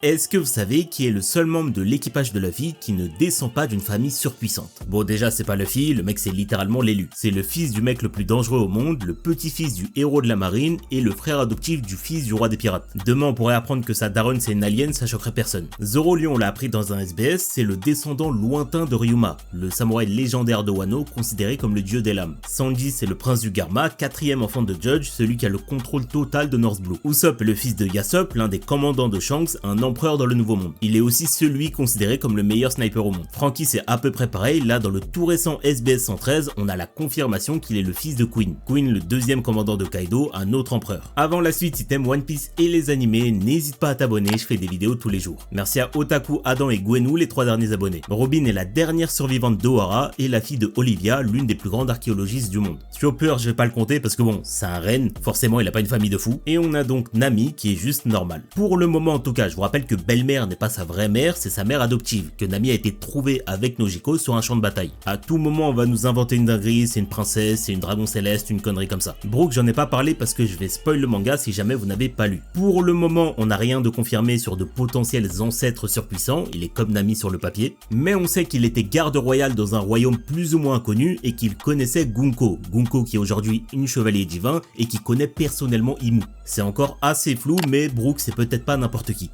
Est-ce que vous savez qui est le seul membre de l'équipage de Luffy qui ne descend pas d'une famille surpuissante? Bon, déjà c'est pas Luffy, le mec c'est littéralement l'élu. C'est le fils du mec le plus dangereux au monde, le petit-fils du héros de la marine et le frère adoptif du fils du roi des pirates. Demain on pourrait apprendre que sa daronne c'est une alien, ça choquerait personne. Zoro lui on l'a appris dans un SBS, c'est le descendant lointain de Ryuma, le samouraï légendaire de Wano considéré comme le dieu des lames. Sanji c'est le prince du Garma, quatrième enfant de Judge, celui qui a le contrôle total de North Blue. Usopp est le fils de Yasop, l'un des commandants de Shanks, un empereur dans le Nouveau Monde. Il est aussi celui considéré comme le meilleur sniper au monde. Franky c'est à peu près pareil, là dans le tout récent SBS 113, on a la confirmation qu'il est le fils de Queen. Queen le deuxième commandant de Kaido, un autre empereur. Avant la suite, si t'aimes One Piece et les animés, n'hésite pas à t'abonner, je fais des vidéos tous les jours. Merci à Otaku, Adam et Gwenou, les 3 derniers abonnés. Robin est la dernière survivante d'Ohara et la fille de Olivia, l'une des plus grandes archéologistes du monde. Chopper, je vais pas le compter parce que bon, c'est un reine, forcément il a pas une famille de fous. Et on a donc Nami qui est juste normale. Pour le moment en tout cas, je vous rappelle que belle-mère n'est pas sa vraie mère, c'est sa mère adoptive, que Nami a été trouvée avec Nojiko sur un champ de bataille. À tout moment on va nous inventer une dinguerie, c'est une princesse, c'est une dragon céleste, une connerie comme ça. Brooke j'en ai pas parlé parce que je vais spoil le manga si jamais vous n'avez pas lu. Pour le moment on n'a rien de confirmé sur de potentiels ancêtres surpuissants, il est comme Nami sur le papier, mais on sait qu'il était garde royal dans un royaume plus ou moins inconnu et qu'il connaissait Gunko, Gunko qui est aujourd'hui une chevalier divin et qui connaît personnellement Imu. C'est encore assez flou mais Brooke c'est peut-être pas n'importe qui.